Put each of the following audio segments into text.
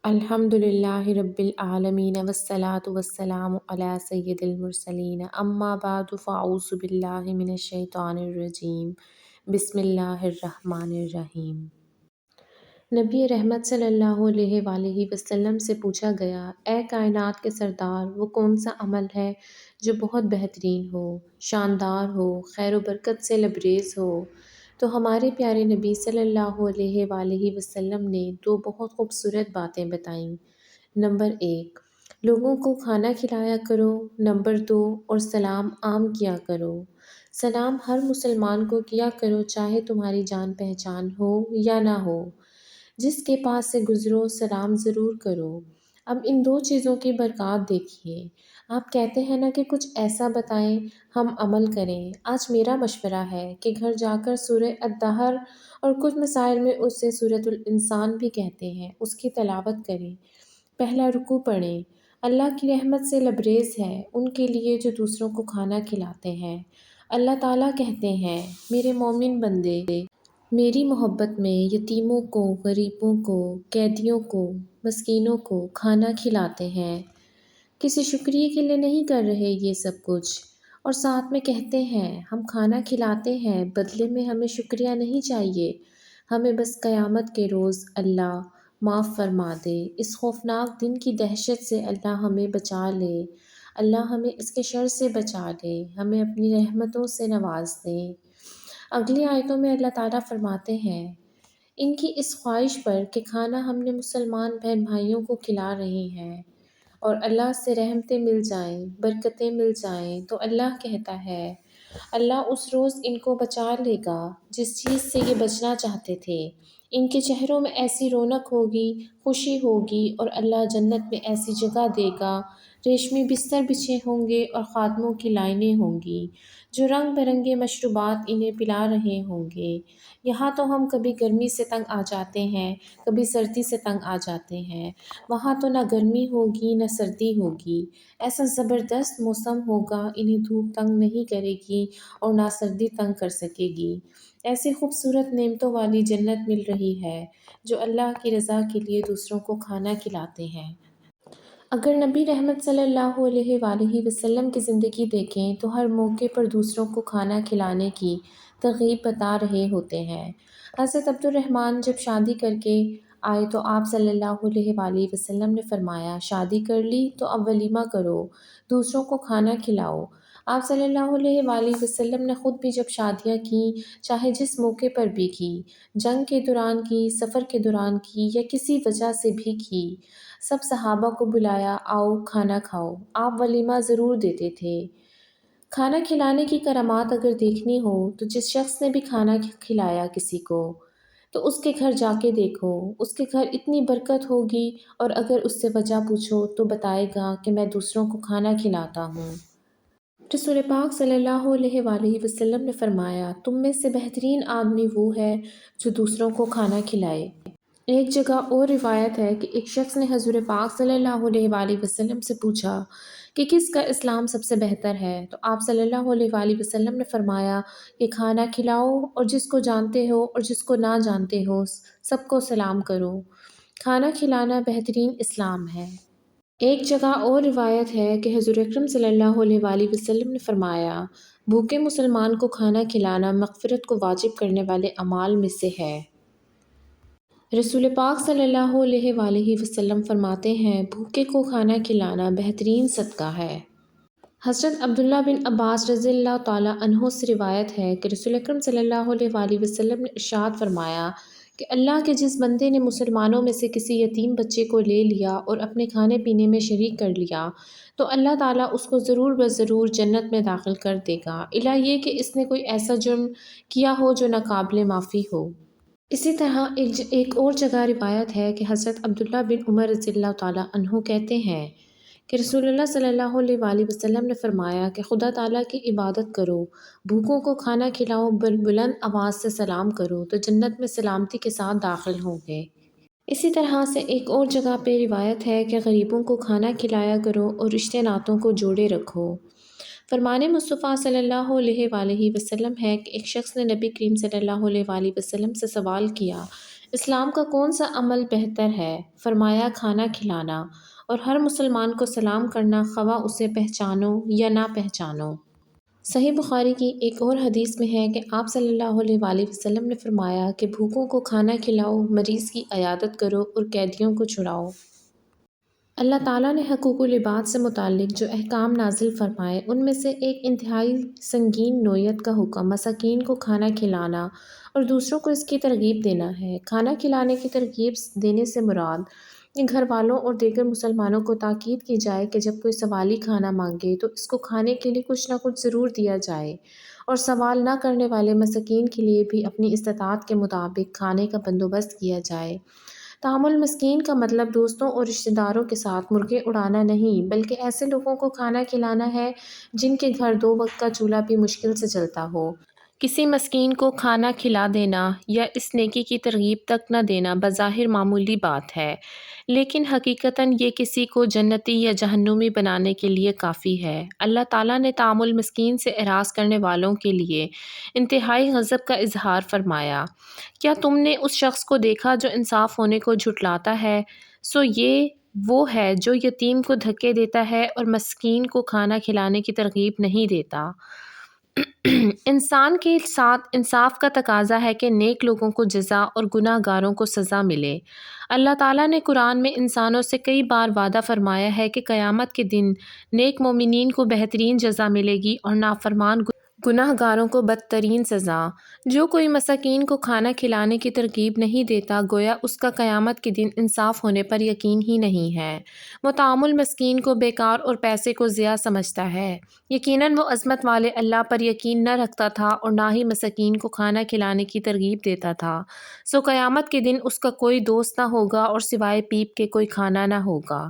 الحمد للہ رب العالمین والصلاة والسلام علی سید المرسلین اما بعد فاعوذ باللہ من الشیطان الرجیم بسم اللہ الرحمن الرحیم۔ نبی رحمت صلی اللہ علیہ وآلہ وسلم سے پوچھا گیا، اے کائنات کے سردار، وہ کون سا عمل ہے جو بہت بہترین ہو، شاندار ہو، خیر و برکت سے لبریز ہو؟ تو ہمارے پیارے نبی صلی اللہ علیہ وآلہ وسلم نے دو بہت خوبصورت باتیں بتائیں۔ نمبر 1، لوگوں کو کھانا کھلایا کرو۔ نمبر 2، اور سلام عام کیا کرو۔ سلام ہر مسلمان کو کیا کرو، چاہے تمہاری جان پہچان ہو یا نہ ہو۔ جس کے پاس سے گزرو سلام ضرور کرو۔ اب ان دو چیزوں کی برکات دیکھیے۔ آپ کہتے ہیں نا کہ کچھ ایسا بتائیں ہم عمل کریں۔ آج میرا مشورہ ہے کہ گھر جا کر سورہ الدہر اور کچھ مسائل میں اسے سورۃ الانسان بھی کہتے ہیں، اس کی تلاوت کریں۔ پہلا رکوع پڑھیں۔ اللہ کی رحمت سے لبریز ہے ان کے لیے جو دوسروں کو کھانا کھلاتے ہیں۔ اللہ تعالیٰ کہتے ہیں، میرے مومن بندے میری محبت میں یتیموں کو، غریبوں کو، قیدیوں کو، مسکینوں کو کھانا کھلاتے ہیں۔ کسی شکریہ کے لیے نہیں کر رہے یہ سب کچھ، اور ساتھ میں کہتے ہیں ہم کھانا کھلاتے ہیں، بدلے میں ہمیں شکریہ نہیں چاہیے، ہمیں بس قیامت کے روز اللہ معاف فرما دے، اس خوفناک دن کی دہشت سے اللہ ہمیں بچا لے، اللہ ہمیں اس کے شر سے بچا لے، ہمیں اپنی رحمتوں سے نواز دے۔ اگلی آیتوں میں اللہ تعالیٰ فرماتے ہیں، ان کی اس خواہش پر کہ کھانا ہم نے مسلمان بہن بھائیوں کو کھلا رہے ہیں اور اللہ سے رحمتیں مل جائیں، برکتیں مل جائیں، تو اللہ کہتا ہے، اللہ اس روز ان کو بچا لے گا جس چیز سے یہ بچنا چاہتے تھے۔ ان کے چہروں میں ایسی رونق ہوگی، خوشی ہوگی، اور اللہ جنت میں ایسی جگہ دے گا، ریشمی بستر بچھے ہوں گے اور خادموں کی لائنیں ہوں گی جو رنگ برنگے مشروبات انہیں پلا رہے ہوں گے۔ یہاں تو ہم کبھی گرمی سے تنگ آ جاتے ہیں، کبھی سردی سے تنگ آ جاتے ہیں، وہاں تو نہ گرمی ہوگی نہ سردی ہوگی، ایسا زبردست موسم ہوگا، انہیں دھوپ تنگ نہیں کرے گی اور نہ سردی تنگ کر سکے گی۔ ایسی خوبصورت نعمتوں والی جنت مل رہی ہے جو اللہ کی رضا کے لیے دوسروں کو کھانا کھلاتے ہیں۔ اگر نبی رحمت صلی اللہ علیہ وآلہ وسلم کی زندگی دیکھیں تو ہر موقع پر دوسروں کو کھانا کھلانے کی ترغیب بتا رہے ہوتے ہیں۔ حضرت عبد الرحمن جب شادی کر کے آئے تو آپ صلی اللہ علیہ وآلہ وسلم نے فرمایا، شادی کر لی تو اب ولیمہ کرو، دوسروں کو کھانا کھلاؤ۔ آپ صلی اللہ علیہ وآلہ وسلم نے خود بھی جب شادیاں کیں، چاہے جس موقع پر بھی کی، جنگ کے دوران کی، سفر کے دوران کی، یا کسی وجہ سے بھی کی، سب صحابہ کو بلایا، آؤ کھانا کھاؤ۔ آپ ولیمہ ضرور دیتے تھے۔ کھانا کھلانے کی کرامات اگر دیکھنی ہو تو جس شخص نے بھی کھانا کھلایا کسی کو، تو اس کے گھر جا کے دیکھو، اس کے گھر اتنی برکت ہوگی، اور اگر اس سے وجہ پوچھو تو بتائے گا کہ میں دوسروں کو کھانا کھلاتا ہوں۔ رسول پاک صلی اللہ علیہ وآلہ وسلم نے فرمایا، تم میں سے بہترین آدمی وہ ہے جو دوسروں کو کھانا کھلائے۔ ایک جگہ اور روایت ہے کہ ایک شخص نے حضور پاک صلی اللہ علیہ وآلہ وسلم سے پوچھا کہ کس کا اسلام سب سے بہتر ہے، تو آپ صلی اللہ علیہ وآلہ وسلم نے فرمایا کہ کھانا کھلاؤ، اور جس کو جانتے ہو اور جس کو نہ جانتے ہو سب کو سلام کرو۔ کھانا کھلانا بہترین اسلام ہے۔ ایک جگہ اور روایت ہے کہ حضور اکرم صلی اللہ علیہ وآلہ وسلم نے فرمایا، بھوکے مسلمان کو کھانا کھلانا مغفرت کو واجب کرنے والے اعمال میں سے ہے۔ رسول پاک صلی اللہ علیہ وآلہ وسلم فرماتے ہیں، بھوکے کو کھانا کھلانا بہترین صدقہ ہے۔ حضرت عبداللہ بن عباس رضی اللہ تعالیٰ عنہ سے روایت ہے کہ رسول اکرم صلی اللہ علیہ وآلہ وسلم نے ارشاد فرمایا کہ اللہ کے جس بندے نے مسلمانوں میں سے کسی یتیم بچے کو لے لیا اور اپنے کھانے پینے میں شریک کر لیا تو اللہ تعالیٰ اس کو ضرور بضرور جنت میں داخل کر دے گا، الا یہ کہ اس نے کوئی ایسا جرم کیا ہو جو ناقابل معافی ہو۔ اسی طرح ایک اور جگہ روایت ہے کہ حضرت عبداللہ بن عمر رضی اللہ تعالیٰ عنہ کہتے ہیں کہ رسول اللہ صلی اللہ علیہ وآلہ وسلم نے فرمایا کہ خدا تعالیٰ کی عبادت کرو، بھوکوں کو کھانا کھلاؤ، بلند آواز سے سلام کرو تو جنت میں سلامتی کے ساتھ داخل ہوں گے۔ اسی طرح سے ایک اور جگہ پہ روایت ہے کہ غریبوں کو کھانا کھلایا کرو اور رشتے ناتوں کو جوڑے رکھو۔ فرمان مصطفیٰ صلی اللہ علیہ وآلہ وسلم ہے کہ ایک شخص نے نبی کریم صلی اللہ علیہ وآلہ وسلم سے سوال کیا، اسلام کا کون سا عمل بہتر ہے؟ فرمایا کھانا کھلانا اور ہر مسلمان کو سلام کرنا، خواہ اسے پہچانو یا نہ پہچانو۔ صحیح بخاری کی ایک اور حدیث میں ہے کہ آپ صلی اللہ علیہ وآلہ وسلم نے فرمایا کہ بھوکوں کو کھانا کھلاؤ، مریض کی عیادت کرو اور قیدیوں کو چھڑاؤ۔ اللہ تعالیٰ نے حقوق العباد سے متعلق جو احکام نازل فرمائے ان میں سے ایک انتہائی سنگین نوعیت کا حکم مساکین کو کھانا کھلانا اور دوسروں کو اس کی ترغیب دینا ہے۔ کھانا کھلانے کی ترغیب دینے سے مراد گھر والوں اور دیگر مسلمانوں کو تاکید کی جائے کہ جب کوئی سوالی کھانا مانگے تو اس کو کھانے کے لیے کچھ نہ کچھ ضرور دیا جائے، اور سوال نہ کرنے والے مساکین کے لیے بھی اپنی استطاعت کے مطابق کھانے کا بندوبست کیا جائے۔ طعام المسکین کا مطلب دوستوں اور رشتہ داروں کے ساتھ مرغے اڑانا نہیں، بلکہ ایسے لوگوں کو کھانا کھلانا ہے جن کے گھر 2 وقت کا چولہا بھی مشکل سے جلتا ہو۔ کسی مسکین کو کھانا کھلا دینا یا اس نیکی کی ترغیب تک نہ دینا بظاہر معمولی بات ہے، لیکن حقیقتاً یہ کسی کو جنتی یا جہنمی بنانے کے لیے کافی ہے۔ اللہ تعالیٰ نے طعام المسکین سے اعراض کرنے والوں کے لیے انتہائی غضب کا اظہار فرمایا۔ کیا تم نے اس شخص کو دیکھا جو انصاف ہونے کو جھٹلاتا ہے؟ سو یہ وہ ہے جو یتیم کو دھکے دیتا ہے اور مسکین کو کھانا کھلانے کی ترغیب نہیں دیتا۔ انسان کے ساتھ انصاف کا تقاضا ہے کہ نیک لوگوں کو جزا اور گناہ گاروں کو سزا ملے۔ اللہ تعالیٰ نے قرآن میں انسانوں سے کئی بار وعدہ فرمایا ہے کہ قیامت کے دن نیک مومنین کو بہترین جزا ملے گی اور نافرمان گناہ گاروں کو بدترین سزا۔ جو کوئی مساکین کو کھانا کھلانے کی ترغیب نہیں دیتا گویا اس کا قیامت کے دن انصاف ہونے پر یقین ہی نہیں ہے۔ وہ طعام المسکین کو بیکار اور پیسے کو ضیاع سمجھتا ہے۔ یقیناً وہ عظمت والے اللہ پر یقین نہ رکھتا تھا اور نہ ہی مساکین کو کھانا کھلانے کی ترغیب دیتا تھا، سو قیامت کے دن اس کا کوئی دوست نہ ہوگا اور سوائے پیپ کے کوئی کھانا نہ ہوگا۔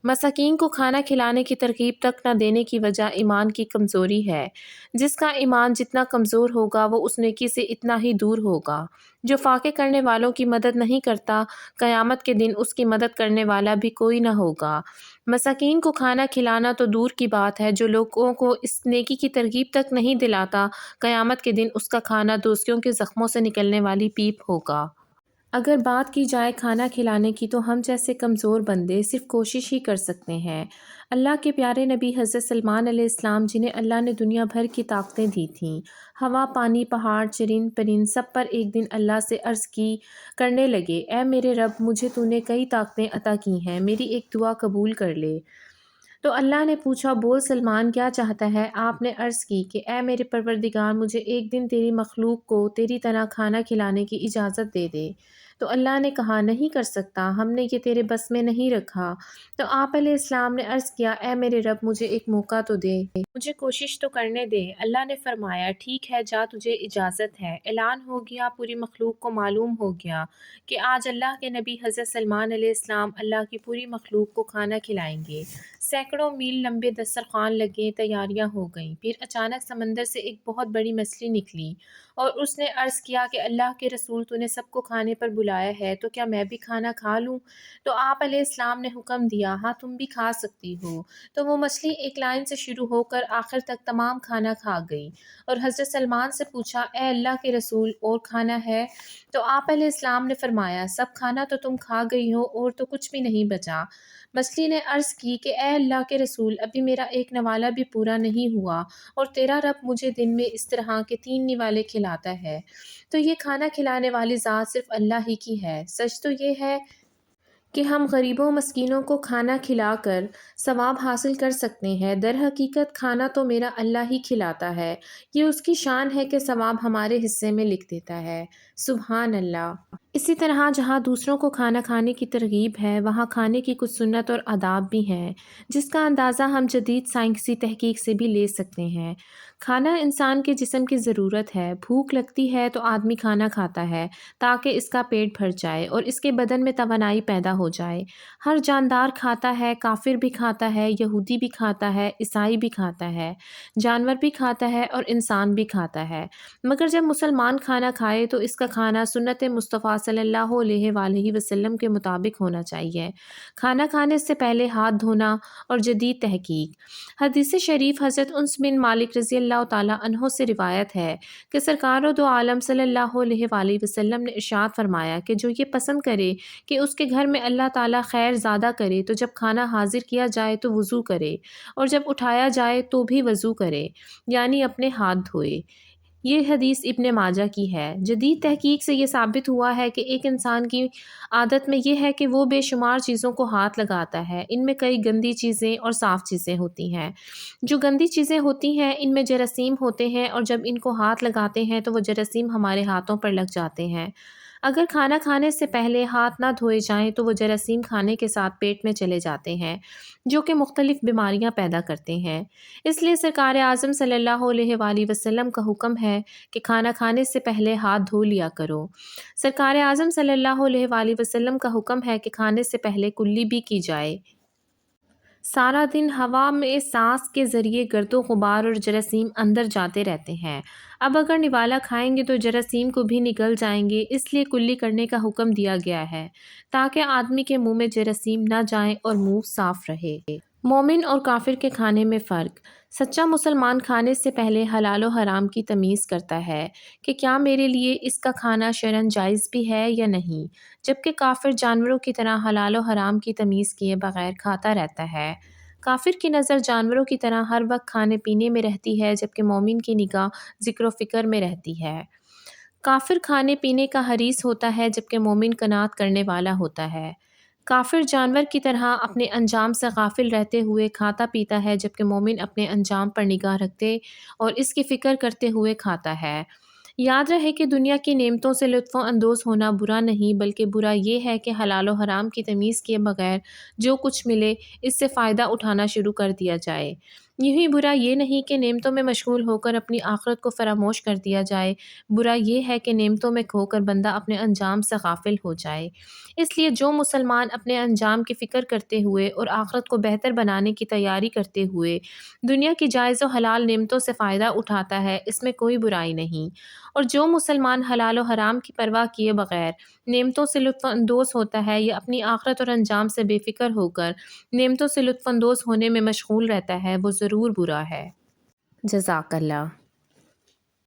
مساکین کو کھانا کھلانے کی ترغیب تک نہ دینے کی وجہ ایمان کی کمزوری ہے۔ جس کا ایمان جتنا کمزور ہوگا وہ اس نیکی سے اتنا ہی دور ہوگا۔ جو فاقے کرنے والوں کی مدد نہیں کرتا قیامت کے دن اس کی مدد کرنے والا بھی کوئی نہ ہوگا۔ مساکین کو کھانا کھلانا تو دور کی بات ہے، جو لوگوں کو اس نیکی کی ترغیب تک نہیں دلاتا قیامت کے دن اس کا کھانا دوستیوں کے زخموں سے نکلنے والی پیپ ہوگا۔ اگر بات کی جائے کھانا کھلانے کی تو ہم جیسے کمزور بندے صرف کوشش ہی کر سکتے ہیں۔ اللہ کے پیارے نبی حضرت سلمان علیہ السلام جنہیں اللہ نے دنیا بھر کی طاقتیں دی تھیں، ہوا، پانی، پہاڑ، چرند پرند، سب پر ایک دن اللہ سے عرض کی کرنے لگے، اے میرے رب، مجھے تو نے کئی طاقتیں عطا کی ہیں، میری ایک دعا قبول کر لے۔ تو اللہ نے پوچھا، بول سلمان کیا چاہتا ہے؟ آپ نے عرض کی کہ اے میرے پروردگار، مجھے ایک دن تیری مخلوق کو تیری طرح کھانا کھلانے کی اجازت دے دے۔ تو اللہ نے کہا، نہیں کر سکتا، ہم نے یہ تیرے بس میں نہیں رکھا۔ تو آپ علیہ السلام نے عرض کیا، اے میرے رب، مجھے ایک موقع تو دے، مجھے کوشش تو کرنے دے۔ اللہ نے فرمایا، ٹھیک ہے، جا، تجھے اجازت ہے۔ اعلان ہو گیا، پوری مخلوق کو معلوم ہو گیا کہ آج اللہ کے نبی حضرت سلمان علیہ السلام اللہ کی پوری مخلوق کو کھانا کھلائیں گے۔ سینکڑوں میل لمبے دسترخوان لگے، تیاریاں ہو گئیں۔ پھر اچانک سمندر سے ایک بہت بڑی مچھلی نکلی اور اس نے عرض کیا کہ اللہ کے رسول، تو نے سب کو کھانے پر بلایا ہے، تو کیا میں بھی کھانا کھا لوں؟ تو آپ علیہ السلام نے حکم دیا، ہاں، تم بھی کھا سکتی ہو۔ تو وہ مچھلی ایک لائن سے شروع ہو کر آخر تک تمام کھانا کھا گئی اور حضرت سلمان سے پوچھا، اے اللہ کے رسول، اور کھانا ہے؟ تو آپ علیہ السلام نے فرمایا، سب کھانا تو تم کھا گئی ہو اور تو کچھ بھی نہیں بچا۔ مچھلی نے عرض کی کہ اے اللہ کے رسول، ابھی میرا ایک نوالہ بھی پورا نہیں ہوا اور تیرا رب مجھے دن میں اس طرح کے 3 نوالے کھلاتا ہے، تو یہ کھانا کھلانے والی ذات صرف اللہ ہی کی ہے۔ سچ تو یہ ہے کہ ہم غریبوں مسکینوں کو کھانا کھلا کر ثواب حاصل کر سکتے ہیں، در حقیقت کھانا تو میرا اللہ ہی کھلاتا ہے، یہ اس کی شان ہے کہ ثواب ہمارے حصے میں لکھ دیتا ہے۔ سبحان اللہ۔ اسی طرح جہاں دوسروں کو کھانا کھانے کی ترغیب ہے وہاں کھانے کی کچھ سنت اور آداب بھی ہیں، جس کا اندازہ ہم جدید سائنسی تحقیق سے بھی لے سکتے ہیں۔ کھانا انسان کے جسم کی ضرورت ہے، بھوک لگتی ہے تو آدمی کھانا کھاتا ہے تاکہ اس کا پیٹ بھر جائے اور اس کے بدن میں توانائی پیدا ہو جائے۔ ہر جاندار کھاتا ہے، کافر بھی کھاتا ہے، یہودی بھی کھاتا ہے، عیسائی بھی کھاتا ہے، جانور بھی کھاتا ہے اور انسان بھی کھاتا ہے، مگر جب مسلمان کھانا کھائے تو اس کا کھانا سنت مصطفیٰ صلی اللہ علیہ وآلہ وسلم کے مطابق ہونا چاہیے۔ کھانا کھانے سے پہلے ہاتھ دھونا اور جدید تحقیق۔ حدیث شریف حضرت انس بن مالک رضی اللہ تعالیٰ عنہ سے روایت ہے کہ سرکار دو عالم صلی اللہ علیہ وآلہ وسلم نے ارشاد فرمایا کہ جو یہ پسند کرے کہ اس کے گھر میں اللہ تعالیٰ خیر زیادہ کرے تو جب کھانا حاضر کیا جائے تو وضو کرے، اور جب اٹھایا جائے تو بھی وضو کرے، یعنی اپنے ہاتھ دھوئے۔ یہ حدیث ابن ماجہ کی ہے۔ جدید تحقیق سے یہ ثابت ہوا ہے کہ ایک انسان کی عادت میں یہ ہے کہ وہ بے شمار چیزوں کو ہاتھ لگاتا ہے۔ ان میں کئی گندی چیزیں اور صاف چیزیں ہوتی ہیں۔ جو گندی چیزیں ہوتی ہیں ان میں جراثیم ہوتے ہیں، اور جب ان کو ہاتھ لگاتے ہیں تو وہ جراثیم ہمارے ہاتھوں پر لگ جاتے ہیں۔ اگر کھانا کھانے سے پہلے ہاتھ نہ دھوئے جائیں تو وہ جراثیم کھانے کے ساتھ پیٹ میں چلے جاتے ہیں، جو کہ مختلف بیماریاں پیدا کرتے ہیں۔ اس لیے سرکار اعظم صلی اللہ علیہ وآلہ وسلم کا حکم ہے کہ کھانا کھانے سے پہلے ہاتھ دھو لیا کرو۔ سرکار اعظم صلی اللہ علیہ وآلہ وسلم کا حکم ہے کہ کھانے سے پہلے کلی بھی کی جائے۔ سارا دن ہوا میں سانس کے ذریعے گرد و غبار اور جراثیم اندر جاتے رہتے ہیں۔ اب اگر نوالا کھائیں گے تو جراثیم کو بھی نکل جائیں گے، اس لیے کلی کرنے کا حکم دیا گیا ہے تاکہ آدمی کے منہ میں جراثیم نہ جائیں اور منہ صاف رہے۔ مومن اور کافر کے کھانے میں فرق۔ سچا مسلمان کھانے سے پہلے حلال و حرام کی تمیز کرتا ہے کہ کیا میرے لیے اس کا کھانا شرعاً جائز بھی ہے یا نہیں، جبکہ کافر جانوروں کی طرح حلال و حرام کی تمیز کیے بغیر کھاتا رہتا ہے۔ کافر کی نظر جانوروں کی طرح ہر وقت کھانے پینے میں رہتی ہے، جبکہ مومن کی نگاہ ذکر و فکر میں رہتی ہے۔ کافر کھانے پینے کا حریص ہوتا ہے، جبکہ مومن قناعت کرنے والا ہوتا ہے۔ کافر جانور کی طرح اپنے انجام سے غافل رہتے ہوئے کھاتا پیتا ہے، جبکہ مومن اپنے انجام پر نگاہ رکھتے اور اس کی فکر کرتے ہوئے کھاتا ہے۔ یاد رہے کہ دنیا کی نعمتوں سے لطف اندوز ہونا برا نہیں، بلکہ برا یہ ہے کہ حلال و حرام کی تمیز کیے بغیر جو کچھ ملے اس سے فائدہ اٹھانا شروع کر دیا جائے۔ یہی برا یہ نہیں کہ نعمتوں میں مشغول ہو کر اپنی آخرت کو فراموش کر دیا جائے، برا یہ ہے کہ نعمتوں میں کھو کر بندہ اپنے انجام سے غافل ہو جائے۔ اس لیے جو مسلمان اپنے انجام کی فکر کرتے ہوئے اور آخرت کو بہتر بنانے کی تیاری کرتے ہوئے دنیا کی جائز و حلال نعمتوں سے فائدہ اٹھاتا ہے، اس میں کوئی برائی نہیں، اور جو مسلمان حلال و حرام کی پرواہ کیے بغیر نعمتوں سے لطف اندوز ہوتا ہے یا اپنی آخرت اور انجام سے بے فکر ہو کر نعمتوں سے لطف اندوز ہونے میں مشغول رہتا ہے، وہ ضرور برا ہے۔ جزاک اللہ۔